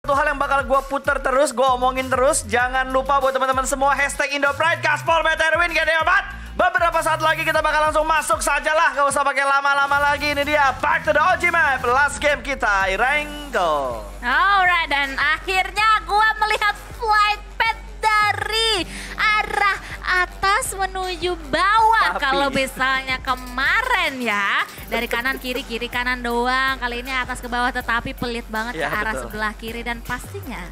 Satu hal yang bakal gue puter terus, gue omongin terus. Jangan lupa buat teman-teman semua hashtag IndoPride, Gaspol, BTRWin, gede obat. Beberapa saat lagi kita bakal langsung masuk sajalah, gak usah pakai lama-lama lagi. Ini dia Back to the OG Map, last game kita, Irengo. Alright, dan akhirnya gue melihat flight path dari arah atas menuju bawah. Kalau misalnya kemarin ya dari kanan kiri kanan doang, kali ini atas ke bawah, tetapi pelit banget Ya, ke arah betul. sebelah kiri dan pastinya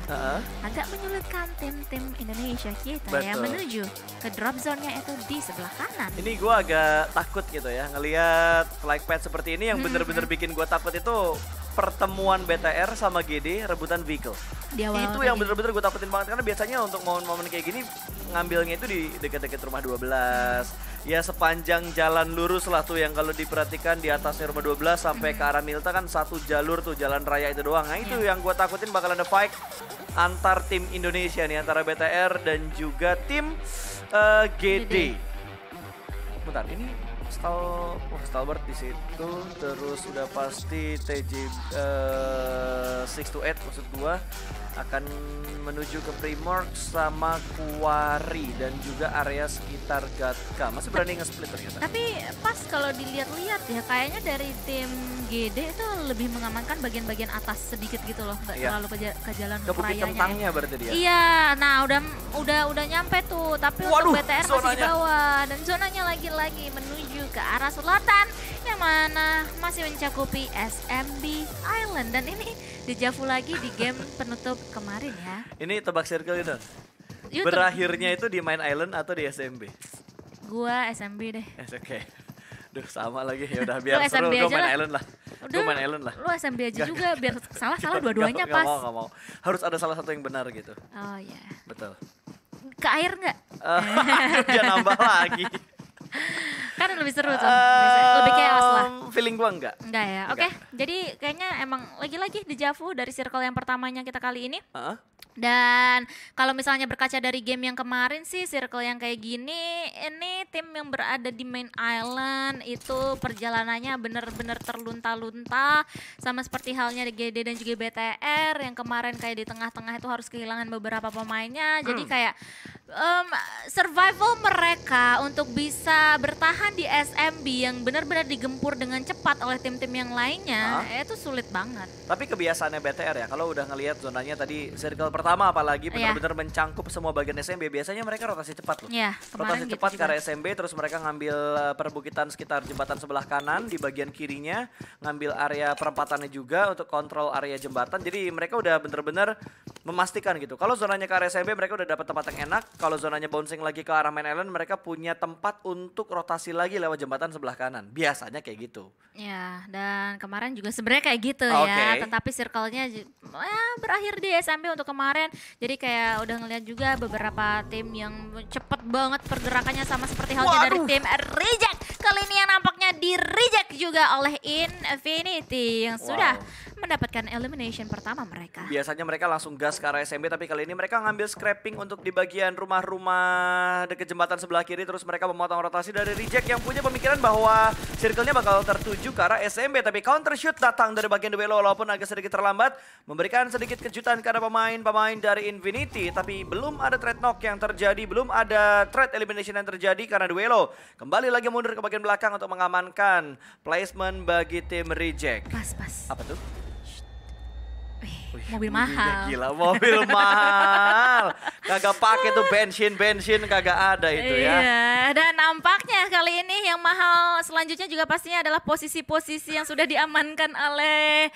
agak menyulitkan tim-tim Indonesia kita ya Betul. menuju ke drop zone-nya itu di sebelah kanan. Ini gue agak takut gitu ya, ngelihat flight path seperti ini. Yang bener-bener bikin gue takut itu pertemuan BTR sama GD rebutan vehicle. Di awal Itu tadi. yang bener-bener gue takutin banget, karena biasanya untuk momen-momen kayak gini ngambilnya itu di dekat-dekat rumah 12. Ya sepanjang jalan lurus lah tuh, yang kalau diperhatikan di atasnya rumah 12 sampai ke arah Milta kan satu jalur tuh, jalan raya itu doang. Nah itu yang gue takutin bakal ada fight antar tim Indonesia nih, antara BTR dan juga tim GD. Bentar, ini Stalwart di situ, terus udah pasti TJ 628 maksud gua akan menuju ke Primork sama Kuari dan juga area sekitar Gatka. Masih berani nge-split ternyata. Tapi pas kalau dilihat-lihat ya kayaknya dari tim GD itu lebih mengamankan bagian-bagian atas sedikit gitu loh, nggak Iya. terlalu ke jalan Ke bukit rayanya. kentangnya berarti dia. Iya, nah udah nyampe tuh, tapi Waduh, untuk BTR masih di zonanya. bawah dan zonanya lagi-lagi menuju ke arah selatan yang mana masih mencakupi SMB Island, dan ini dejavu lagi di game penutup kemarin ya. Ini tebak circle itu. Yuk, Berakhirnya itu di Main Island atau di SMB? gua SMB deh. Oke. Duh sama lagi, ya udah biar Lu seru, SMB gue aja main lah. Island lah. Gue Udah, main Island lah. lu SMB aja juga biar salah dua-duanya Gak pas. mau. Harus ada salah satu yang benar gitu. Oh ya. Betul. Ke air nggak? Dia nambah lagi. Kan lebih seru tuh. Biasanya. Lebih chaos lah. Feeling gua enggak. Enggak ya. Oke, jadi kayaknya emang lagi-lagi dejavu dari circle yang pertamanya kita kali ini. Heeh. Dan kalau misalnya berkaca dari game yang kemarin sih, circle yang kayak gini, ini tim yang berada di main island itu perjalanannya bener-bener terlunta-lunta, sama seperti halnya di GD dan juga BTR yang kemarin kayak di tengah-tengah itu harus kehilangan beberapa pemainnya. Jadi kayak survival mereka untuk bisa bertahan di SMB yang benar-benar digempur dengan cepat oleh tim-tim yang lainnya, itu sulit banget. Tapi kebiasaannya BTR ya, kalau udah ngelihat zonanya tadi circle pertama apalagi benar-benar mencangkup semua bagian SMB, biasanya mereka rotasi cepat loh. Iya, Rotasi kemarin cepat gitu ke arah SMB, terus mereka ngambil perbukitan sekitar jembatan sebelah kanan, di bagian kirinya ngambil area perempatannya juga untuk kontrol area jembatan. Jadi mereka udah bener-bener memastikan gitu. Kalau zonanya ke arah SMB mereka udah dapat tempat yang enak. Kalau zonanya bouncing lagi ke arah Main Island, mereka punya tempat untuk rotasi lagi lewat jembatan sebelah kanan. Biasanya kayak gitu. Ya, dan kemarin juga sebenarnya kayak gitu Oke. ya, tetapi circle-nya berakhir di SMB untuk kemarin. Jadi kayak udah ngeliat juga beberapa tim yang cepet banget pergerakannya, sama seperti halnya dari tim Reject. Kali ini yang nampaknya di reject juga oleh Infinity yang sudah mendapatkan elimination pertama mereka. Biasanya mereka langsung gas ke arah SMB, tapi kali ini mereka ngambil scrapping untuk di bagian rumah-rumah dekat jembatan sebelah kiri. Terus mereka memotong rotasi dari Reject yang punya pemikiran bahwa circle-nya bakal tertuju ke arah SMB. Tapi counter shoot datang dari bagian duelo walaupun agak sedikit terlambat, memberikan sedikit kejutan kepada pemain-pemain dari Infinity. Tapi belum ada trade knock yang terjadi, belum ada trade elimination yang terjadi karena duelo kembali lagi mundur ke bagian belakang untuk mengamankan placement bagi tim Reject. Pas. Apa tuh? Mobil Bunyinya mahal. Gila, mobil mahal. Kagak pakai tuh bensin kagak ada itu ya. Iya, dan nampaknya kali ini yang mahal selanjutnya juga pastinya adalah posisi-posisi yang sudah diamankan oleh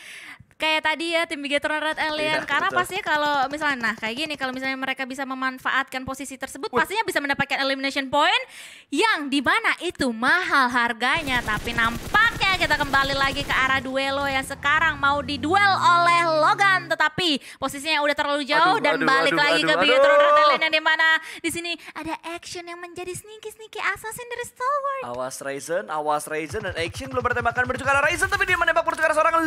kayak tadi ya tim Bigetron Red Alien. Iya, Karena betul. pastinya kalau misalnya, nah kayak gini, kalau misalnya mereka bisa memanfaatkan posisi tersebut, pastinya bisa mendapatkan elimination point yang dimana itu mahal harganya. Tapi nampaknya kita kembali lagi ke arah duelo yang sekarang mau diduel oleh Logan, tetapi posisinya udah terlalu jauh dan balik lagi ke Bigetron Red Alien yang dimana di sini ada action yang menjadi sneaky assassin dari Stalwart. Awas Ryzen dan Action belum bertembakan menuju ke arah Ryzen, tapi dia menembak menuju ke arah seorang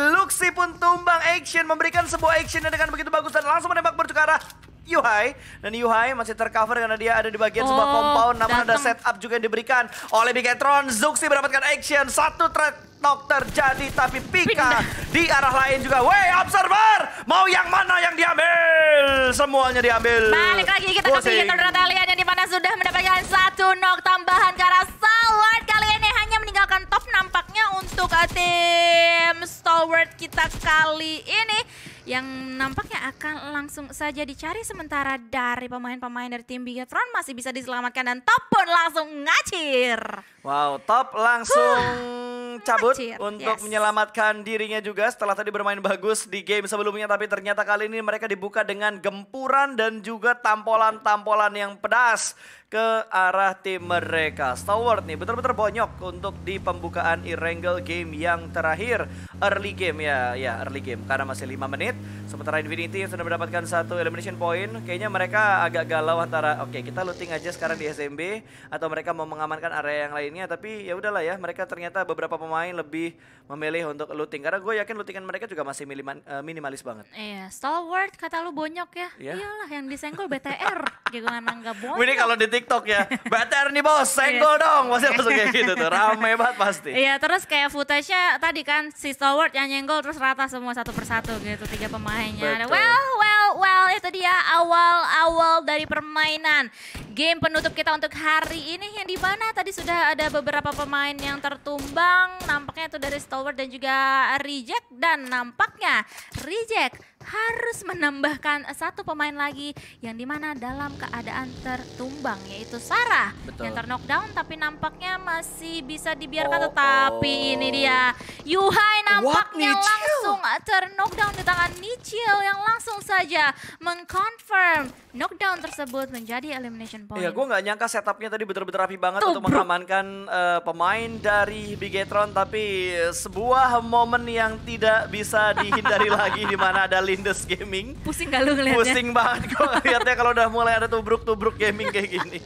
Luxi pun tumbang. Action memberikan sebuah action dengan begitu bagus dan langsung menembak menuju ke arah Yuhai. Dan Yuhai masih tercover karena dia ada di bagian sebuah compound. Namun ada setup juga yang diberikan oleh Bigetron. Zuxi mendapatkan action. Satu trade knock terjadi, tapi Pika di arah lain juga. Wey, Observer! Mau semuanya diambil. Balik lagi kita ke Pusing. Vigator Italia yang dimana sudah mendapatkan 1 knock tambahan karena Stalwart kali ini hanya meninggalkan top nampaknya untuk tim Stalwart kita kali ini. Yang nampaknya akan langsung saja dicari sementara dari pemain-pemain dari tim Bigetron masih bisa diselamatkan dan top pun langsung ngacir. Wow, top langsung cabut ngacir, untuk yes. menyelamatkan dirinya juga setelah tadi bermain bagus di game sebelumnya. Tapi ternyata kali ini mereka dibuka dengan gempuran dan juga tampolan-tampolan yang pedas ke arah tim mereka. Stalwart nih betul-betul bonyok untuk di pembukaan Erangel game yang terakhir. Early game ya early game karena masih 5 menit. Sementara Infinity yang sudah mendapatkan 1 elimination point. Kayaknya mereka agak galau antara oke, kita looting aja sekarang di SMB atau mereka mau mengamankan area yang lainnya. Tapi ya udahlah ya, mereka ternyata beberapa pemain lebih memilih untuk looting karena gue yakin lootingan mereka juga masih minimalis banget. Iya, Stalwart kata lu bonyok ya. Iya. Iyalah yang disenggol BTR. Gimana nggak bonyok? Ini kalau di TikTok ya, BTR nih bos, senggol dong. Masih langsung kayak gitu tuh, rame banget pasti. Iya, terus kayak footage-nya tadi kan si Stalwart yang nyenggol terus rata semua satu persatu gitu 3 pemainnya. Betul. Well, itu dia awal-awal dari permainan game penutup kita untuk hari ini yang dimana tadi sudah ada beberapa pemain yang tertumbang. Nampaknya itu dari Stalwart dan juga Reject dan nampaknya Reject harus menambahkan 1 pemain lagi yang dimana dalam keadaan tertumbang yaitu Sarah. Betul. Yang terknockdown tapi nampaknya masih bisa dibiarkan tetapi ini dia Yuhai nampaknya Nichil? langsung terknockdown di tangan Nichil yang langsung saja mengconfirm knockdown tersebut menjadi elimination point. Iya, gue nggak nyangka setupnya tadi betul-betul rapi banget Tuh, untuk bro. mengamankan pemain dari Bigetron, tapi sebuah momen yang tidak bisa dihindari lagi di mana ada Lindes Gaming. Pusing gak lu ngeliatnya? Pusing banget gue ngeliatnya kalau udah mulai ada tubruk-tubruk gaming kayak gini.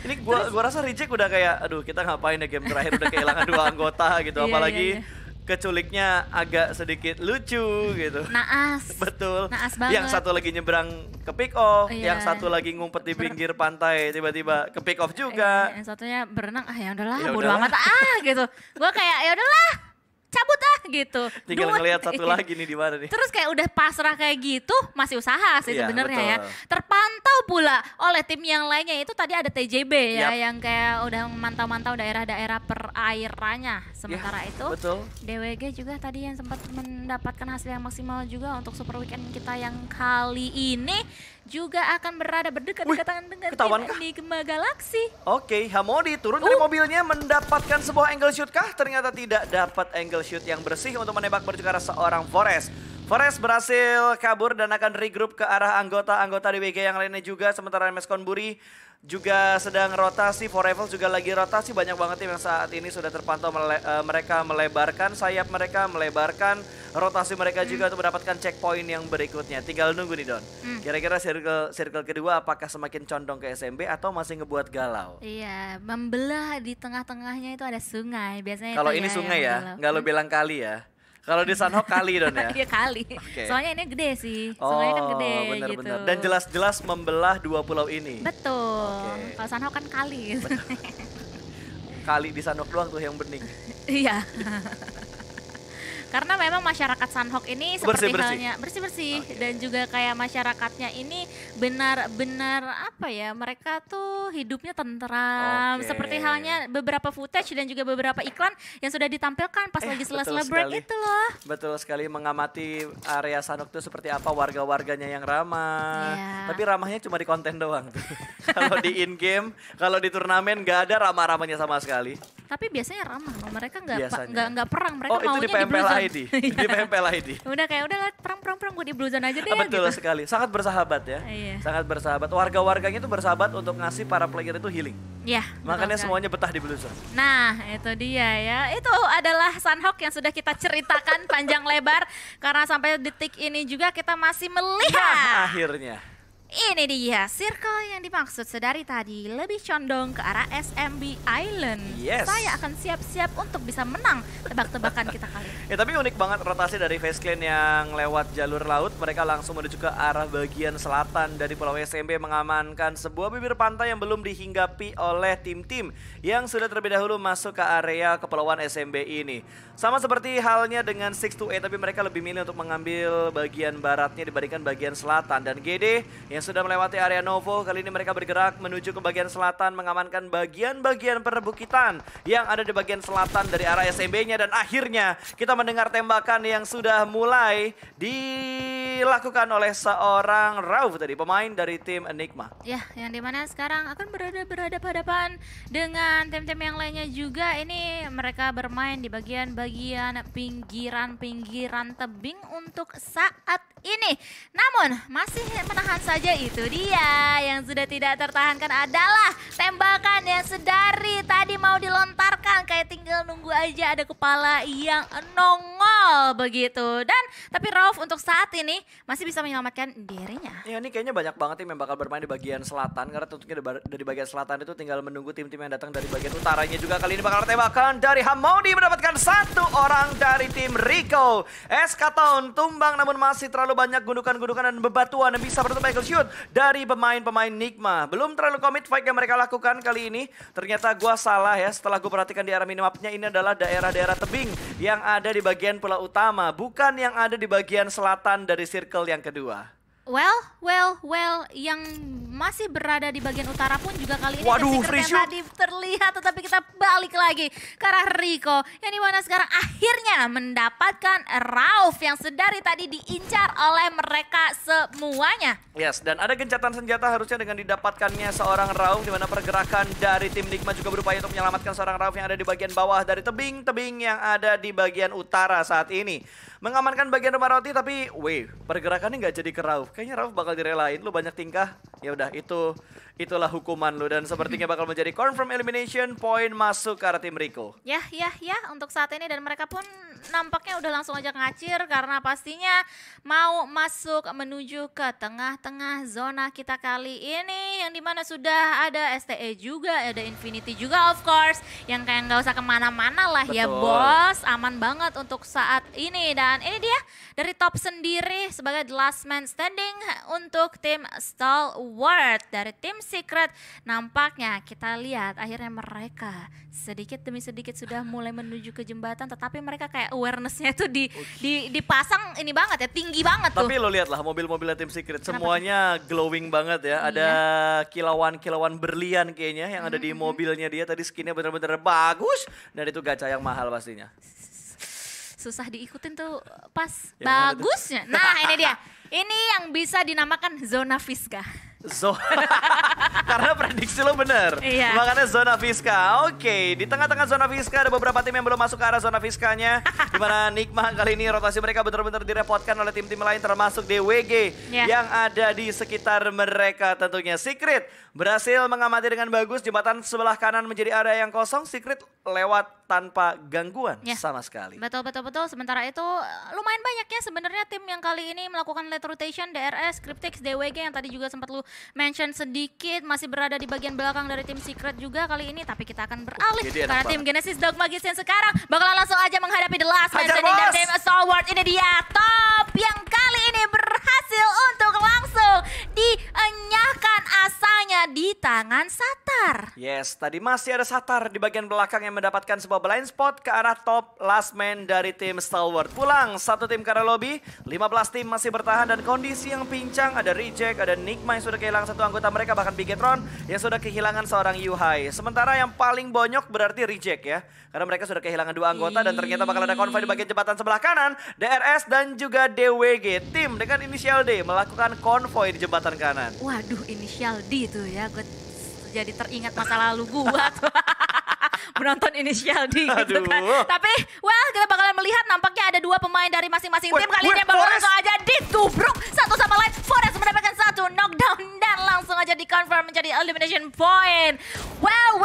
Ini gua rasa Reject udah kayak, aduh kita ngapain ya game terakhir udah kehilangan 2 anggota gitu, Iya, apalagi iya. keculiknya agak sedikit lucu gitu. Naas. Betul. Naas banget. Yang satu lagi nyebrang ke pick off, Iya. yang satu lagi ngumpet di pinggir pantai tiba-tiba ke pick off juga. Yang satunya berenang, ya udahlah, Ya bodo udahlah. amat gitu. Gue kayak ya udahlah, cabut gitu. Tinggal Duit. ngelihat satu lagi nih di mana nih. Terus kayak udah pasrah kayak gitu, masih usaha sih Iya, sebenarnya ya. betul. Terpantau pula oleh tim yang lainnya itu tadi ada TJB ya Yap. yang kayak udah memantau-mantau daerah-daerah perairannya. Sementara Ya, itu betul. DWG juga tadi yang sempat mendapatkan hasil yang maksimal juga untuk Super Weekend kita yang kali ini juga akan berada berdekatan dengan ketahuan tim kah? Enigma Galaxy. Oke, Hamodi turun dari mobilnya mendapatkan sebuah angle shoot kah? Ternyata tidak dapat angle shoot yang bersih untuk menembak baju ke arah seorang Forest. Forest berhasil kabur dan akan regroup ke arah anggota-anggota DWG yang lainnya juga. Sementara MS Konburi juga sedang rotasi, Forever juga lagi rotasi. Banyak banget tim yang saat ini sudah terpantau mereka melebarkan sayap mereka, melebarkan rotasi mereka juga untuk mendapatkan checkpoint yang berikutnya. Tinggal nunggu nih Don. Kira-kira circle kedua apakah semakin condong ke SMB atau masih ngebuat galau? Iya, membelah di tengah-tengahnya itu ada sungai. Biasanya Kalau itu ini ya sungai yang ya, membelah. nggak lo bilang kali ya. Kalau di Sanhok kali Don ya. Iya kali. Oke. Soalnya ini gede sih. Sungainya kan gede benar-benar. gitu. Dan jelas-jelas membelah 2 pulau ini. Betul. Oke. Kalau Sanhok kan kali gitu. Kali di Sanhok doang tuh yang bening. Iya. Karena memang masyarakat Sanhok ini seperti Bersih-bersih. halnya bersih-bersih Oke. dan juga kayak masyarakatnya ini benar-benar apa ya, mereka tuh hidupnya tentram. Oke. Seperti halnya beberapa footage dan juga beberapa iklan yang sudah ditampilkan pas lagi betul sela-sela break sekali. itu loh. Betul sekali, mengamati area Sanhok itu seperti apa, warga-warganya yang ramah. Iya. Tapi ramahnya cuma di konten doang. Kalau di in-game, kalau di turnamen nggak ada ramah-ramahnya sama sekali. Tapi biasanya ramah loh, mereka Biasanya. nggak perang, mereka Oh itu maunya di PMPL Blue Zone. ID. Di PMPL ID. Udah kayak udah lah perang gue di Blue Zone aja deh Betul gitu. sekali, sangat bersahabat ya. Iya. Sangat bersahabat. Warga-warganya itu bersahabat untuk ngasih para player itu healing. Iya, betul Makanya sekali. semuanya betah di Blue Zone. Nah, itu dia ya. Itu adalah Sanhok yang sudah kita ceritakan panjang lebar karena sampai detik ini juga kita masih melihat Nah, akhirnya. Ini dia circle yang dimaksud sedari tadi, lebih condong ke arah SMB Island. Yes. Saya akan siap-siap untuk bisa menang tebak-tebakan kita kali ini. Ya tapi unik banget rotasi dari Face Clan yang lewat jalur laut. Mereka langsung menuju ke arah bagian selatan dari Pulau SMB, mengamankan sebuah bibir pantai yang belum dihinggapi oleh tim-tim yang sudah terlebih dahulu masuk ke area kepulauan SMB ini. Sama seperti halnya dengan 628, tapi mereka lebih milih untuk mengambil bagian baratnya dibandingkan bagian selatan. Dan GD yang sudah melewati area Novo, kali ini mereka bergerak menuju ke bagian selatan, mengamankan bagian-bagian perbukitan yang ada di bagian selatan dari arah SMB-nya. Dan akhirnya kita mendengar tembakan yang sudah mulai dilakukan oleh seorang Rauf tadi, pemain dari tim Enigma. Ya, yang dimana sekarang akan berhadapan dengan tim-tim yang lainnya juga. Ini mereka bermain di bagian pinggiran tebing untuk saat ini. Namun masih menahan saja, itu dia yang sudah tidak tertahankan adalah tembakan yang sedari tadi mau dilontarkan, kayak tinggal nunggu aja ada kepala yang nongol begitu. Dan tapi Rauf untuk saat ini masih bisa menyelamatkan dirinya. Ya ini kayaknya banyak banget tim yang bakal bermain di bagian selatan, karena tentunya dari bagian selatan itu tinggal menunggu tim-tim yang datang dari bagian utaranya juga. Kali ini bakal tembakan dari Hamodi mendapatkan satu orang dari tim Rico. Eskatone tumbang namun masih terlalu banyak gundukan-gundukan dan bebatuan yang bisa menutup Michael Shoot dari pemain-pemain Enigma. Belum terlalu komit fight yang mereka lakukan kali ini. Ternyata gua salah ya, setelah gue perhatikan di area minimapnya, ini adalah daerah-daerah tebing yang ada di bagian pulau utama, bukan yang ada di bagian selatan dari circle yang kedua. Well, yang masih berada di bagian utara pun juga kali ini Waduh, ada secret yang tadi terlihat, tetapi kita balik lagi ke arah Rico yang dimana sekarang akhirnya mendapatkan Rauf yang sedari tadi diincar oleh mereka semuanya. Yes, dan ada gencatan senjata harusnya dengan didapatkannya seorang Rauf, di mana pergerakan dari tim Enigma juga berupaya untuk menyelamatkan seorang Rauf yang ada di bagian bawah dari tebing-tebing yang ada di bagian utara saat ini. Mengamankan bagian rumah roti, tapi pergerakannya nggak jadi ke Rauf. Kayaknya Rauf bakal direlain, lu banyak tingkah. Ya udah, itulah hukuman lu, dan sepertinya bakal menjadi confirm elimination point masuk ke arah tim Rico. Ya, untuk saat ini, dan mereka pun nampaknya udah langsung aja ngacir karena pastinya mau masuk menuju ke tengah-tengah zona kita kali ini, yang dimana sudah ada STE juga, ada Infinity juga of course, yang kayak nggak usah kemana-mana lah. Betul. Ya bos, aman banget untuk saat ini. Dan ini dia dari top sendiri sebagai the last man standing untuk tim Stalwart dari tim Secret. Nampaknya kita lihat akhirnya mereka sedikit demi sedikit sudah mulai menuju ke jembatan, tetapi mereka kayak awareness-nya itu dipasang ini banget ya, tinggi banget tuh. Tapi lo lihat lah mobil-mobilnya tim Secret semuanya glowing banget ya. Ada kilauan-kilauan berlian kayaknya yang ada di mobilnya dia. Tadi skinnya bener-bener bagus dan itu gacha yang mahal pastinya. Susah diikutin tuh pas bagusnya. Nah ini dia, ini yang bisa dinamakan zona Fiska. Karena prediksi lo bener. Iya. Makanya zona Fiska. Oke, di tengah-tengah zona Fiska ada beberapa tim yang belum masuk ke arah zona Fiskanya. Dimana Enigma kali ini rotasi mereka benar-benar direpotkan oleh tim-tim lain, termasuk DWG yang ada di sekitar mereka tentunya. Secret berhasil mengamati dengan bagus, jembatan sebelah kanan menjadi area yang kosong. Secret lewat tanpa gangguan sama sekali. Betul. Sementara itu lumayan banyaknya sebenarnya tim yang kali ini melakukan late rotation. DRS, Cryptix, DWG yang tadi juga sempat lu mention sedikit masih berada di bagian belakang dari tim Secret juga kali ini. Tapi kita akan beralih karena tim Genesis Dogma yang sekarang bakal langsung aja menghadapi the last man standing dari tim Stalwart. Ini dia top yang kali ini berhasil untuk langsung dienyahkan asanya di tangan Satar. Yes, tadi masih ada Satar di bagian belakang yang mendapatkan sebuah blind spot ke arah top last man dari tim Stalwart. Pulang satu tim ke arah lobby, 15 tim masih bertahan dan kondisi yang pincang. Ada Reject, ada Enigma yang sudah kehilangan satu anggota mereka, bahkan Bigetron yang sudah kehilangan seorang Yuhai. Sementara yang paling bonyok berarti Reject ya, karena mereka sudah kehilangan 2 anggota dan ternyata bakal ada konvoy di bagian jembatan sebelah kanan. DRS dan juga DWG, tim dengan inisial D, melakukan konvoy di jembatan kanan. Waduh, inisial D itu ya, gue jadi teringat masa lalu gua tuh. Menonton inisial D gitu kan. Tapi kita bakalan melihat nampaknya ada 2 pemain dari masing-masing tim kali ini yang bakal langsung aja ditubruk satu sama lain. Forest mendapatkan 1 knockdown dan langsung aja di-confirm menjadi elimination point. Well,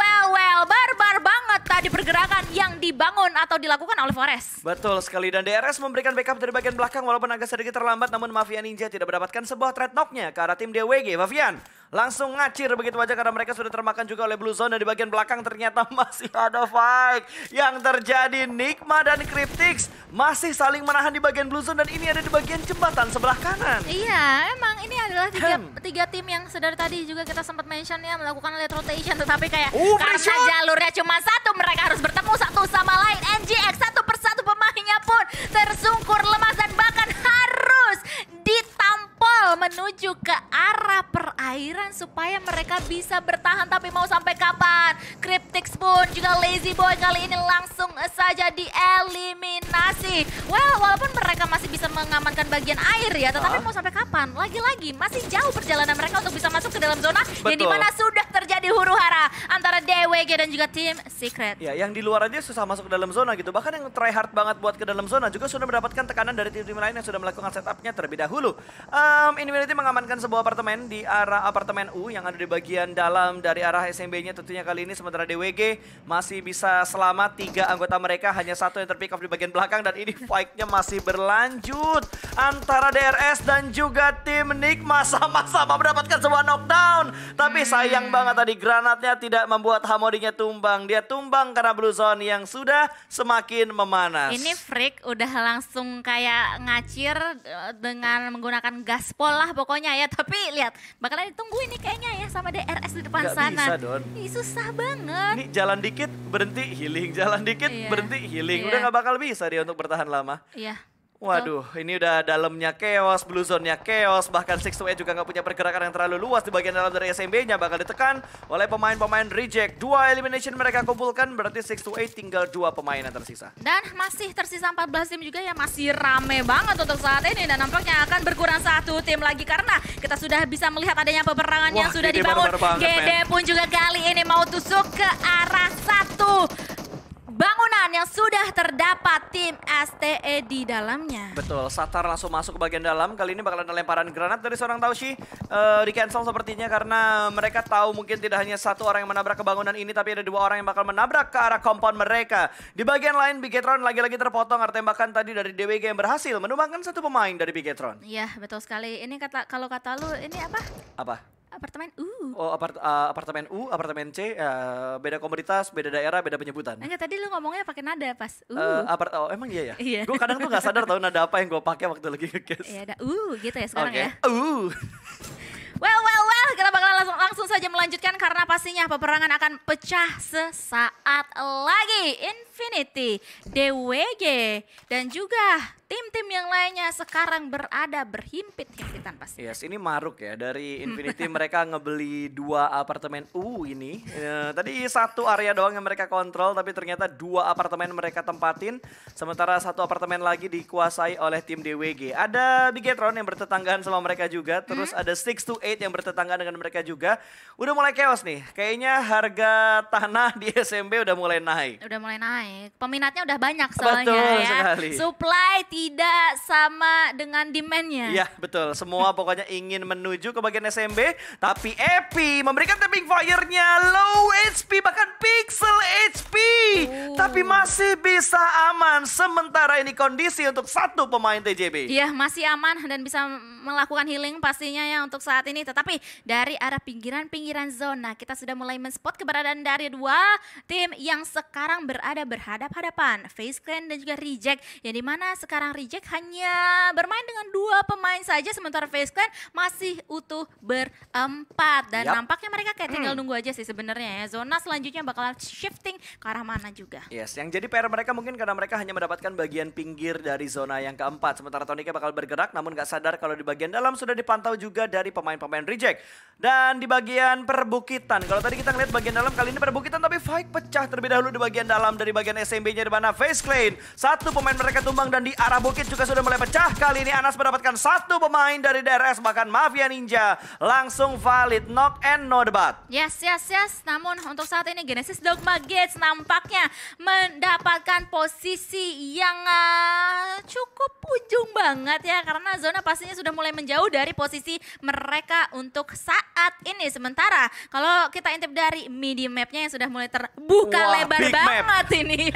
barbar banget tadi pergerakan yang dibangun atau dilakukan oleh Forest. Betul sekali, dan DRS memberikan backup dari bagian belakang walaupun agak sedikit terlambat, namun Mafia Ninja tidak mendapatkan sebuah trade knock-nya ke arah tim DWG. Mafian langsung ngacir begitu aja karena mereka sudah termakan juga oleh Blue Zone, dan di bagian belakang ternyata masih ada fight yang terjadi. Nigma dan Cryptix masih saling menahan di bagian Blue Zone, dan ini ada di bagian jembatan sebelah kanan. Iya, emang ini adalah tiga tim yang sedari tadi juga kita sempat mention ya, melakukan late rotation, tetapi kayak karena jalurnya cuma satu, mereka harus bertemu satu sama lain. NGX satu persatu pemainnya pun tersungkur lemas dan bahkan harus ditampol menuju ke arah perairan supaya mereka bisa bertahan. Tapi mau sampai kapan? Cryptix pun juga Lazy Boy kali ini langsung saja dieliminasi. Well, walaupun mereka masih bisa mengamankan bagian air ya, tetapi mau sampai kapan? Lagi-lagi masih jauh perjalanan mereka untuk bisa masuk ke dalam zona yang dimana sudah terjadi huru-hara antara DWG dan juga tim Secret. Ya, yang di luar aja susah masuk ke dalam zona gitu. Bahkan yang try hard banget buat ke dalam zona juga sudah mendapatkan tekanan dari tim-tim lain yang sudah melakukan setupnya terlebih dahulu. Infinity mengamankan sebuah apartemen di arah apartemen U yang ada di bagian dalam dari arah SMB-nya tentunya kali ini. Sementara DWG masih bisa selamat, 3 anggota mereka, hanya satu yang terpick off di bagian belakang, dan ini fight-nya masih berlanjut antara DRS dan juga tim Nigma, sama-sama mendapatkan sebuah knockdown. Tapi sayang banget tadi granatnya tidak membuat Hamodinya tumbang. Dia tumbang karena Blue Zone yang sudah semakin memanas. Ini Freak udah langsung kayak ngacir dengan menggunakan gaspol lah pokoknya ya. Tapi lihat, bakalan ditunggu ini kayaknya ya sama DRS di depan sana. Gak bisa, Don. Ih, susah banget. Ini jalan dikit berhenti healing, jalan dikit berhenti healing. Udah gak bakal bisa dia untuk bertahan lama. Iya. Waduh, ini udah dalamnya chaos, Blue Zone-nya chaos, bahkan 628 juga nggak punya pergerakan yang terlalu luas di bagian dalam dari SMB-nya, bakal ditekan oleh pemain-pemain Reject. 2 elimination mereka kumpulkan, berarti 628 tinggal 2 pemain yang tersisa. Dan masih tersisa 14 tim juga ya, masih rame banget untuk saat ini, dan nampaknya akan berkurang 1 tim lagi karena kita sudah bisa melihat adanya peperangan yang sudah dibangun. GD pun juga kali ini mau tusuk ke arah 1 bangunan yang sudah terdapat tim STE di dalamnya. Betul, Satar langsung masuk ke bagian dalam. Kali ini bakal ada lemparan granat dari seorang Taushi. Di cancel sepertinya karena mereka tahu mungkin tidak hanya satu orang yang menabrak ke bangunan ini, tapi ada 2 orang yang bakal menabrak ke arah compound mereka. Di bagian lain, Bigetron lagi-lagi terpotong karena tembakan tadi dari DWG yang berhasil menumbangkan 1 pemain dari Bigetron. Iya, betul sekali. Ini kalau kata lu, ini apa? Apa? Apartemen Oh, apartemen U, apartemen C, beda komoditas, beda daerah, beda penyebutan. Enggak, tadi lu ngomongnya pakai nada pas. Oh, emang iya ya? Iya. Gue kadang tuh gak sadar tau nada apa yang gue pakai waktu lagi nge-guess. Iya, ada gitu ya sekarang ya. Well, kita bakal langsung saja melanjutkan karena pastinya peperangan akan pecah sesaat lagi. Infinity, DWG, dan juga tim-tim yang lainnya sekarang berhimpit-himpitan pasti. Yes, ini maruk ya dari Infinity. Mereka ngebeli 2 apartemen ini. Tadi 1 area doang yang mereka kontrol, tapi ternyata 2 apartemen mereka tempatin. Sementara 1 apartemen lagi dikuasai oleh tim DWG. Ada Bigetron yang bertetanggaan sama mereka juga. Terus ada 628 yang bertetanggaan dengan mereka juga. Udah mulai chaos nih. Kayaknya harga tanah di SMB udah mulai naik. Udah mulai naik. Peminatnya udah banyak soalnya. Betul ya. sekali. Supply tidak sama dengan demand-nya. Iya, betul. Semua pokoknya ingin menuju ke bagian SMB. Tapi Epi memberikan tapping fire-nya low HP, bahkan pixel HP. Tapi masih bisa aman. Sementara ini kondisi untuk 1 pemain TJB. Iya, masih aman dan bisa melakukan healing pastinya ya untuk saat ini. Tetapi dari arah pinggiran-pinggiran zona, kita sudah mulai men-spot keberadaan dari 2 tim yang sekarang berhadap-hadapan. FaZe Clan dan juga Reject. Yang dimana sekarang Reject hanya bermain dengan 2 pemain saja, sementara FaZe Clan masih utuh berempat. Dan nampaknya mereka kayak tinggal nunggu aja sih sebenarnya ya. Zona selanjutnya bakalan shifting ke arah mana juga. Yes, yang jadi PR mereka mungkin karena mereka hanya mendapatkan bagian pinggir dari zona yang keempat. Sementara Tonika bakal bergerak namun gak sadar kalau di bagian dalam sudah dipantau juga dari pemain-pemain Reject. Dan di bagian perbukitan, kalau tadi kita ngeliat bagian dalam, kali ini perbukitan tapi fight pecah terlebih dahulu di bagian dalam dari bagian SMB-nya di mana FaZe Clan. 1 pemain mereka tumbang dan di arah arah bukit juga sudah mulai pecah. Kali ini Anas mendapatkan satu pemain dari DRS, bahkan Mafia Ninja langsung valid knock and no debat. Yes. Namun untuk saat ini Genesis Dogma Gates nampaknya mendapatkan posisi yang cukup ujung banget ya. Karena zona pastinya sudah mulai menjauh dari posisi mereka untuk saat ini. Sementara kalau kita intip dari midi mapnya yang sudah mulai terbuka lebar banget ini.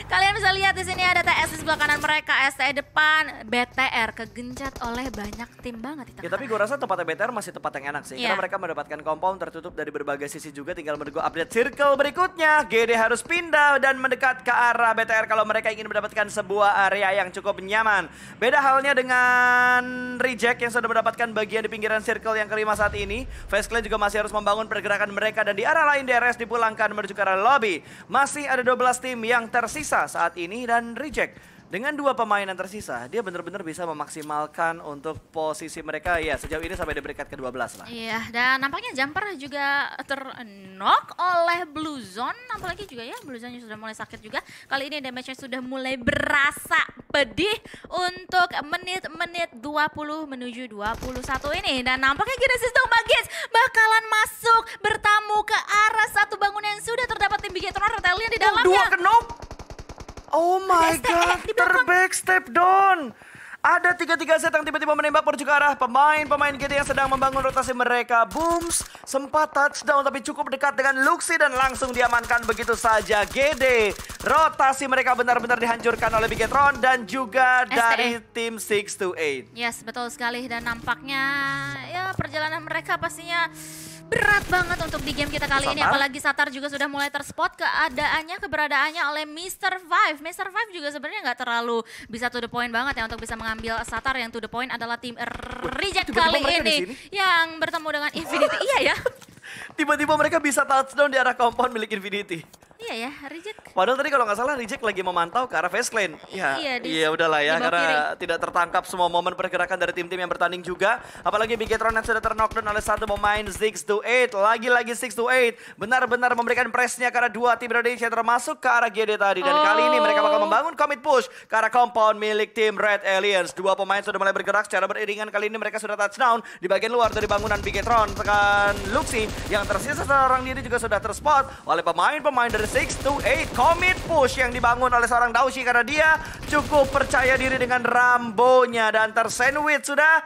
Kalian bisa lihat di sini ada TS di sebelah kanan mereka, STE depan, BTR kegencat oleh banyak tim banget di tengah. Ya, tapi gue rasa tempatnya BTR masih tempat yang enak sih. Karena mereka mendapatkan compound tertutup dari berbagai sisi juga. Tinggal menunggu update circle berikutnya. GD harus pindah dan mendekat ke arah BTR kalau mereka ingin mendapatkan sebuah area yang cukup nyaman. Beda halnya dengan Reject yang sudah mendapatkan bagian di pinggiran circle yang kelima saat ini. FaZe Clan juga masih harus membangun pergerakan mereka. Dan di arah lain DRS dipulangkan menuju ke arah lobby. Masih ada 12 tim yang tersisa saat ini. Dan Reject dengan dua pemain yang tersisa, dia benar-benar bisa memaksimalkan untuk posisi mereka. Ya, sejauh ini sampai di peringkat ke-12 lah. Iya, dan nampaknya Jumper juga ter-knock oleh Blue Zone. Apalagi juga ya, Blue Zone sudah mulai sakit juga. Kali ini damage-nya sudah mulai berasa pedih untuk menit-menit 20 menuju 21 ini. Dan nampaknya Genesis Dogma Gates bakalan masuk bertamu ke arah satu bangunan yang sudah terdapat tim Bigetron Reptilian di dalamnya. Dua knock. Oh my god, terbackstep down. Ada 3-3 set yang tiba-tiba menembak menuju ke arah pemain-pemain GD yang sedang membangun rotasi mereka. Booms sempat touchdown tapi cukup dekat dengan Luxi dan langsung diamankan begitu saja. GD, rotasi mereka benar-benar dihancurkan oleh Bigetron dan juga dari tim 628. Yes, betul sekali. Dan nampaknya ya perjalanan mereka pastinya berat banget untuk di game kita kali ini. Apalagi Satar juga sudah mulai terspot keberadaannya oleh Mr. Five. Mr. Five juga sebenarnya nggak terlalu bisa to the point banget ya untuk bisa mengambil Satar. Yang to the point adalah tim Reject kali ini yang bertemu dengan Infinity. Iya ya. Tiba-tiba mereka bisa touchdown di arah compound milik Infinity. Iya ya, Reject. Padahal tadi kalau nggak salah Reject lagi memantau ke arah FaZe Clan. Iya udahlah ya, karena tidak tertangkap semua momen pergerakan dari tim-tim yang bertanding juga. Apalagi Bigetron yang sudah ter-knockdown oleh satu pemain 628. Lagi-lagi 628 benar-benar memberikan pressnya karena dua tim Indonesia termasuk ke arah GD tadi. Dan kali ini mereka bakal membangun commit push ke arah compound milik tim Red Aliens. Dua pemain sudah mulai bergerak secara beriringan. Kali ini mereka sudah touchdown di bagian luar dari bangunan Bigetron. Tekan Luxi yang tersisa seorang diri juga sudah terspot oleh pemain-pemain dari 628. Commit push yang dibangun oleh seorang Daushi karena dia cukup percaya diri dengan Rambo-nya dan tersandwich sudah.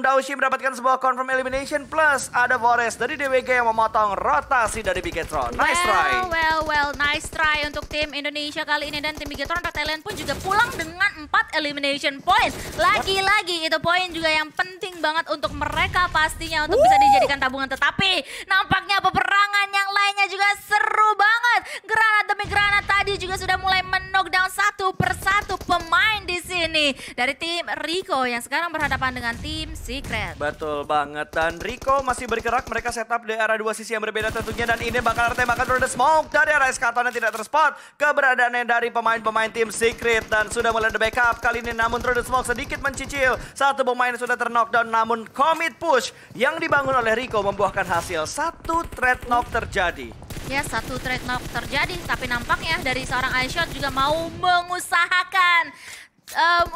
Daushi mendapatkan sebuah confirm elimination plus ada Forest dari DWG yang memotong rotasi dari Bigetron. Nice try. Well, nice try untuk tim Indonesia kali ini. Dan tim Bigetron Reptilian pun juga pulang dengan 4 elimination point. Lagi-lagi itu poin juga yang penting banget untuk mereka pastinya untuk bisa dijadikan tabungan. Tetapi nampaknya peperangan yang lainnya juga seru banget. Granat demi granat tadi juga sudah mulai men-knockdown satu persatu pemain di sini dari tim Rico yang sekarang berhadapan dengan tim Secret. Betul banget, dan Rico masih bergerak. Mereka setup di arah dua sisi yang berbeda tentunya, dan ini bakal tembakan through the smoke dari arah Eskaton yang tidak terspot. Keberadaannya dari pemain-pemain tim Secret dan sudah mulai the backup kali ini, namun through the smoke sedikit mencicil. Satu pemain sudah ter-knockdown, namun commit push yang dibangun oleh Rico membuahkan hasil. Satu trade knock terjadi. Ya, satu trade knock terjadi, tapi nampaknya dari seorang iShot juga mau mengusahakan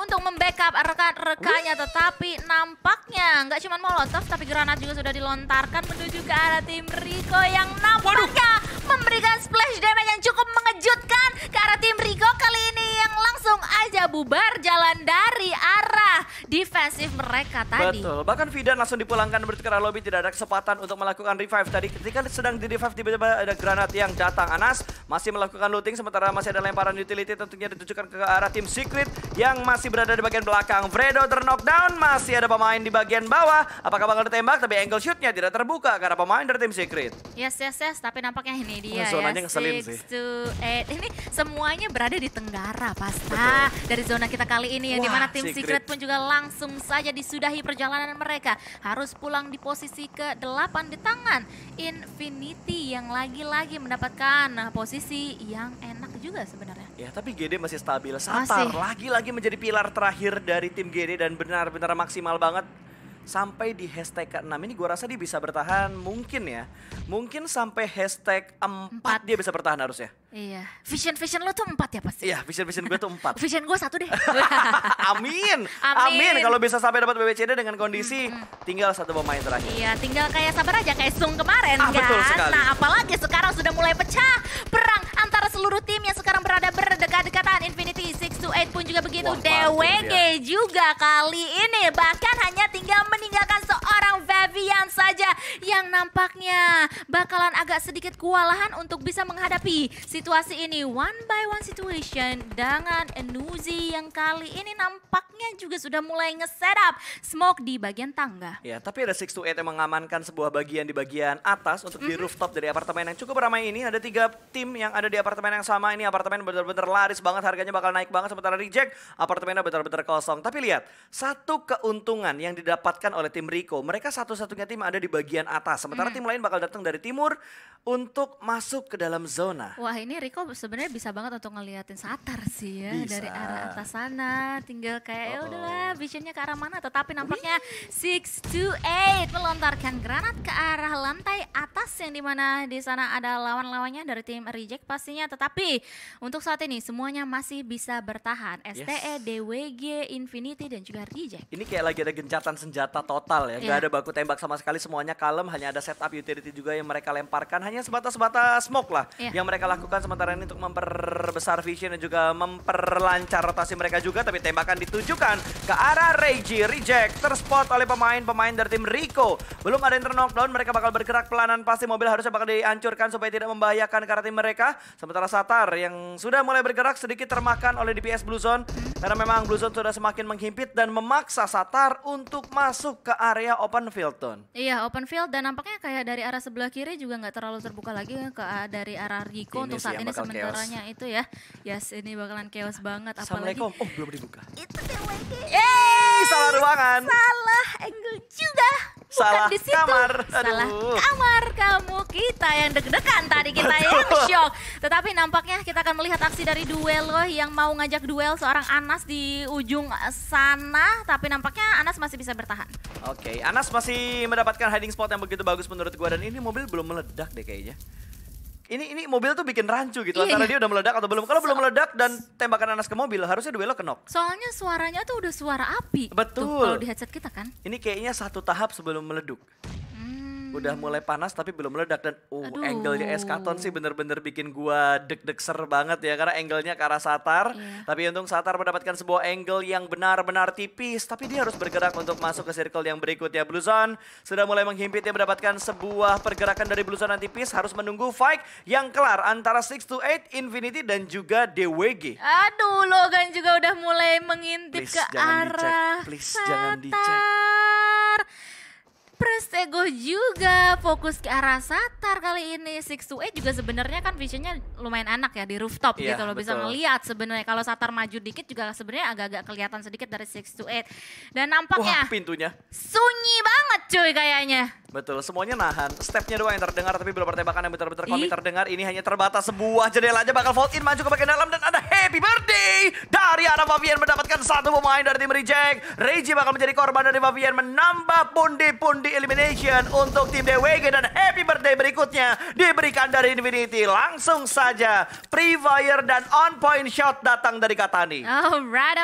untuk membackup rekan-rekannya, tetapi nampaknya nggak cuma molotov, tapi granat juga sudah dilontarkan menuju ke arah tim Rico yang nampaknya memberikan splash damage yang cukup mengejutkan ke arah tim Rico kali ini yang langsung aja bubar jalan dari arah defensif mereka tadi. Betul, bahkan Vidan langsung dipulangkan menuju ke arah lobby, tidak ada kesempatan untuk melakukan revive tadi. Ketika sedang di revive tiba-tiba ada granat yang datang. Anas masih melakukan looting sementara masih ada lemparan utility tentunya ditujukan ke arah tim Secret yang masih berada di bagian belakang. Fredo ter-knockdown, masih ada pemain di bagian bawah. Apakah bakal ditembak? Tapi angle shootnya tidak terbuka karena pemain dari tim Secret. Yes, tapi nampaknya ini dia zonanya ya, ngeselin sih. 628. Ini semuanya berada di tenggara pasta dari zona kita kali ini, yang dimana tim Secret pun juga langsung saja disudahi perjalanan mereka. Harus pulang di posisi ke-8 di tangan Infinity yang lagi-lagi mendapatkan posisi yang enak juga sebenarnya. Ya, tapi GD masih stabil. Satar lagi-lagi menjadi pilar terakhir dari tim GD dan benar-benar maksimal banget. sampai di hashtag ke-6 ini gue rasa dia bisa bertahan mungkin ya. Mungkin sampai hashtag 4 dia bisa bertahan harusnya. Iya, vision lo tuh 4 ya pasti? Iya, vision gue tuh 4. Vision gue 1 deh. Amin. Kalau bisa sampai dapat BBCD dengan kondisi tinggal 1 pemain terakhir. Iya, tinggal kayak sabar aja kayak Sung kemarin kan. Betul sekali. Nah, apalagi sekarang sudah mulai pecah perang antara seluruh tim yang sekarang berada berdekat-dekatan. Infinity 628 pun juga begitu. Wah, DWG juga kali ini bahkan hanya tinggal meninggalkan seorang Vivian saja yang nampaknya bakalan agak sedikit kewalahan untuk bisa menghadapi situasi ini. One by one situation dengan Nuzi yang kali ini nampaknya juga sudah mulai nge-setup smoke di bagian tangga. Ya, tapi ada 628 yang mengamankan sebuah bagian di bagian atas untuk di rooftop dari apartemen yang cukup ramai ini. Ada 3 tim yang ada di apartemen yang sama. Ini apartemen benar-benar laris banget, harganya bakal naik banget. Sementara Reject, apartemennya benar-benar kosong. Tapi lihat, satu keuntungan yang didapatkan oleh tim Rico, mereka satu-satunya tim ada di bagian atas. Sementara tim lain bakal datang dari timur untuk masuk ke dalam zona. Wah, ini Rico sebenarnya bisa banget untuk ngeliatin Satar sih ya. Bisa. Dari arah atas sana. Tinggal kayak ya udahlah visionnya ke arah mana. Tetapi nampaknya 628 melontarkan granat ke arah lantai atas yang dimana di sana ada lawan-lawannya dari tim Reject pastinya. Tetapi untuk saat ini semuanya masih bisa bertahan. STE, DWG, Infinity dan juga Reject. Ini kayak lagi ada gencatan senjata total ya. Gak ada baku tembak sama sekali, semuanya kalem. Hanya ada setup utility juga yang mereka lemparkan. Hanya sebatas-batas smoke lah yang mereka lakukan sementara ini untuk memperbesar vision dan juga memperlancar rotasi mereka juga. Tapi tembakan ditujukan ke arah Reiji. Reject terspot oleh pemain-pemain dari tim Rico. Belum ada yang ter-knockdown, mereka bakal bergerak pelanan. Pasti mobil harusnya bakal dihancurkan supaya tidak membahayakan ke arah tim mereka. Sementara Satar yang sudah mulai bergerak sedikit termakan oleh DPS Blue Zone. Karena memang Blue Zone sudah semakin menghimpit dan memaksa Satar untuk masuk ke area open field, Ton. Iya, open field dan nampaknya kayak dari arah sebelah kiri juga nggak terlalu terbuka lagi ke dari arah Rico Ini untuk saat sih yang ini bakal sementaranya itu ya. Yes, ini bakalan chaos banget apalagi. Assalamualaikum. Oh, belum dibuka. Itu DWG. Salah ruangan. Salah angle juga. Bukan Salah di situ. kamar. Salah Aduh. kamar kamu, kita yang deg-degan tadi, kita yang shock. Tetapi nampaknya kita akan melihat aksi dari Duelo yang mau ngajak duel seorang Anas di ujung sana. Tapi nampaknya Anas masih bisa bertahan. Oke, Anas masih mendapatkan hiding spot yang begitu bagus menurut gua. Dan ini mobil belum meledak deh kayaknya. Ini mobil tuh bikin rancu gitu antara dia udah meledak atau belum. Kalau belum meledak dan tembakan Anas ke mobil, harusnya Duelo kenok. Soalnya suaranya tuh udah suara api. Betul. Tuh, kalau di headset kita kan. Ini kayaknya satu tahap sebelum meleduk. Udah mulai panas tapi belum meledak dan angle-nya Eskaton sih bener-bener bikin gua deg-deg ser banget ya karena angle-nya ke arah Satar. Tapi untung Satar mendapatkan sebuah angle yang benar-benar tipis tapi dia harus bergerak untuk masuk ke circle yang berikutnya. Blue Zone sudah mulai menghimpit, dia mendapatkan sebuah pergerakan dari Blue Zone yang tipis, harus menunggu fight yang kelar antara 628, Infinity dan juga DWG. Aduh, Logan juga udah mulai mengintip Please, ke jangan arah dicek. Please, Satar. jangan dicek. Prestego juga fokus ke arah Satar kali ini. 628 juga sebenarnya kan visionnya lumayan enak ya di rooftop Iya, gitu loh. Bisa betul. ngeliat sebenarnya kalau Satar maju dikit juga sebenarnya agak-agak kelihatan sedikit dari 628. Dan nampaknya Wah, pintunya. sunyi banget cuy kayaknya. Betul, semuanya nahan. Stepnya doang yang terdengar tapi belum pertembakan yang benar-benar komit terdengar. Ini hanya terbatas sebuah jendela aja bakal vault in maju ke bagian dalam dan ada happy birthday dari arah Vivian mendapatkan satu pemain dari tim Reject. Reiji bakal menjadi korban dari Vivian menambah pundi-pundi elimination untuk tim DWG dan happy birthday berikutnya diberikan dari Infinity. Langsung saja pre-fire dan on point shot datang dari Katani. Alright.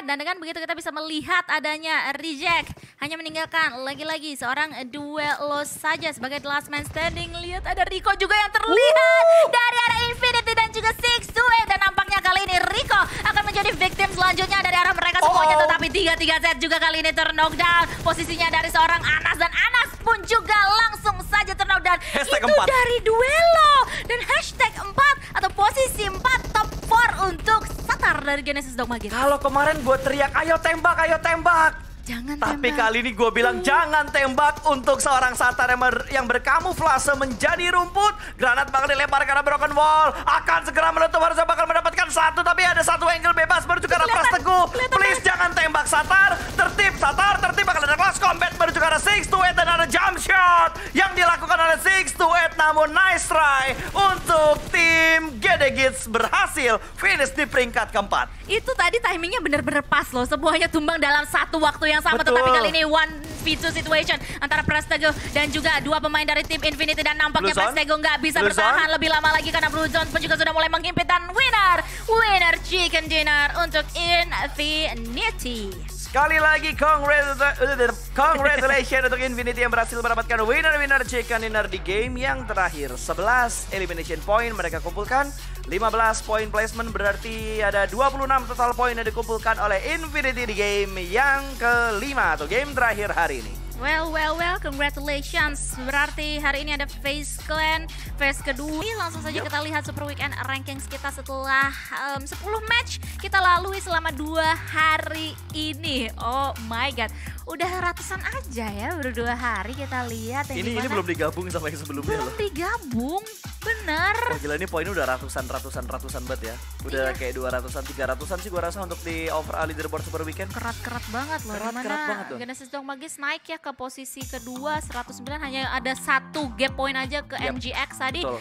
Dan dengan begitu kita bisa melihat adanya Reject hanya meninggalkan lagi-lagi seorang Duelo saja sebagai the last man standing. Lihat ada Rico juga yang terlihat dari arah Infinity dan juga 628. Dan nampaknya kali ini Rico akan menjadi victim selanjutnya dari arah mereka semuanya. Tetapi 3-3 set juga kali ini ter-knockdown. Posisinya dari seorang Anas dan Anas pun juga langsung saja ter-knockdown. Hashtag Itu 4. dari Duelo. Dan hashtag 4 atau posisi 4 top 4 untuk Satar dari Genesis Dogma gitu. Kalau kemarin gue teriak, ayo tembak, ayo tembak. Jangan Tapi tembak. kali ini gue bilang jangan tembak untuk seorang Satar yang berkamuflase menjadi rumput. Granat bakal dilempar karena broken wall. Akan segera meletup, harusnya bakal mendapatkan satu. Tapi ada satu angle bebas menuju ke arah Prestego. Please jangan tembak Satar. Tertib Satar, tertib bakal ada close combat menuju ke arah 628 dan ada jump shot yang dilakukan oleh 628. Namun nice try untuk tim Gedegits berhasil finish di peringkat keempat. Itu tadi timingnya bener-bener pas loh. Semuanya tumbang dalam satu waktu yang sama. Betul. Tetapi kali ini one 2v2 situation antara Prestego dan juga dua pemain dari tim Infinity, dan nampaknya Blue Zone. Prestego nggak bisa Blue bertahan Zone. lebih lama lagi karena Blue Zone pun juga sudah mulai menghimpit, dan winner chicken dinner untuk Infinity. Sekali lagi congratulations untuk Infinity yang berhasil mendapatkan winner chicken dinner di game yang terakhir. 11 elimination point mereka kumpulkan, 15 point placement, berarti ada 26 total point yang dikumpulkan oleh Infinity di game yang kelima atau game terakhir hari ini. Well, congratulations. Berarti hari ini ada FaZe Clan, phase kedua. Langsung saja kita lihat Super Weekend rankings kita setelah 10 match kita lalui selama 2 hari ini. Oh my god, udah ratusan aja ya, baru 2 hari kita lihat. Ini belum digabung sama yang sebelumnya belum loh. digabung, bener. Wah gila, ini poinnya udah ratusan banget ya. Udah Iya. kayak 200-an, 300-an sih gua rasa untuk di overall leaderboard Super Weekend. Kerat banget loh. Kerat banget tuh. Genesis Dog Magis naik ya ke posisi kedua 109, hanya ada 1 gap point aja ke Yap, MGX tadi. betul.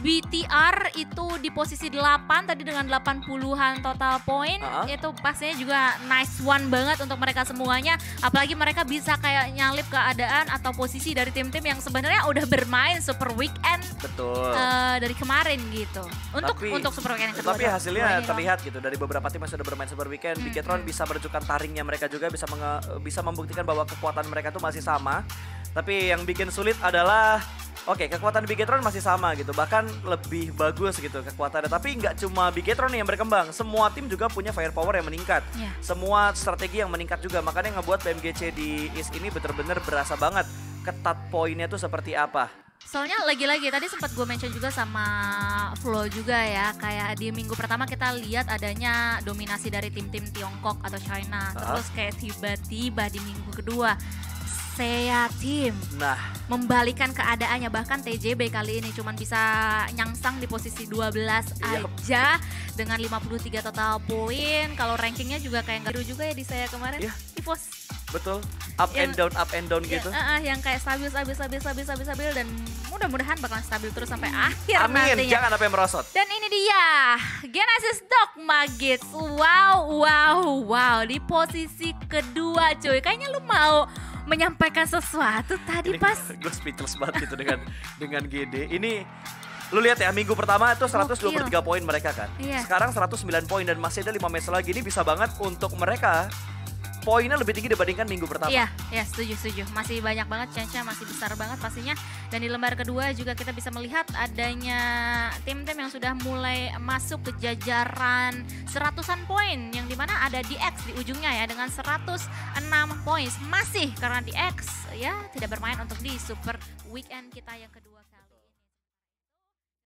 BTR itu di posisi 8 tadi dengan 80-an total point. Itu pastinya juga nice one banget untuk mereka semuanya. Apalagi mereka bisa kayak nyalip keadaan atau posisi dari tim-tim yang sebenarnya udah bermain Super Weekend Betul. dari kemarin gitu. Untuk Super Weekend yang kedua. Tapi hasilnya Dua ini terlihat gitu dari beberapa tim yang sudah bermain Super Weekend. Bigetron bisa menunjukkan taringnya mereka juga, bisa membuktikan bahwa kekuatan mereka tuh masih sama. Tapi yang bikin sulit adalah kekuatan Bigetron masih sama gitu, bahkan lebih bagus gitu kekuatannya. Tapi nggak cuma Bigetron yang berkembang, semua tim juga punya firepower yang meningkat. Yeah. Semua strategi yang meningkat juga, makanya ngebuat BMGC di East ini bener-bener berasa banget ketat poinnya tuh seperti apa. Soalnya lagi-lagi tadi sempat gue mention juga sama Flo juga ya, kayak di minggu pertama kita lihat adanya dominasi dari tim-tim Tiongkok atau China. Terus kayak tiba-tiba di minggu kedua Sea Team membalikan keadaannya, bahkan TJB kali ini cuman bisa nyangsang di posisi 12 aja dengan 53 total poin. Kalau rankingnya juga kayak nggak juga ya di saya kemarin. Di pos Betul, up and down gitu. Yang kayak stabil dan mudah-mudahan bakalan stabil terus sampai akhir Amin, nantinya. jangan sampai merosot. Dan ini dia Genesis Dog Magis. Wow, di posisi kedua cuy. Kayaknya lu mau menyampaikan sesuatu tadi Ini pas. gue speechless banget gitu dengan GD. Ini lu lihat ya, minggu pertama itu 123 poin mereka kan. Iya. Sekarang 109 poin dan masih ada 5 match lagi. Ini bisa banget untuk mereka poinnya lebih tinggi dibandingkan minggu pertama. Iya, setuju. Masih banyak banget chance-nya, masih besar banget pastinya. Dan di lembar kedua juga kita bisa melihat adanya tim-tim yang sudah mulai masuk ke jajaran 100-an poin, yang dimana ada DX di ujungnya ya dengan 106 poin. Masih karena DX ya tidak bermain untuk di Super Weekend kita yang kedua.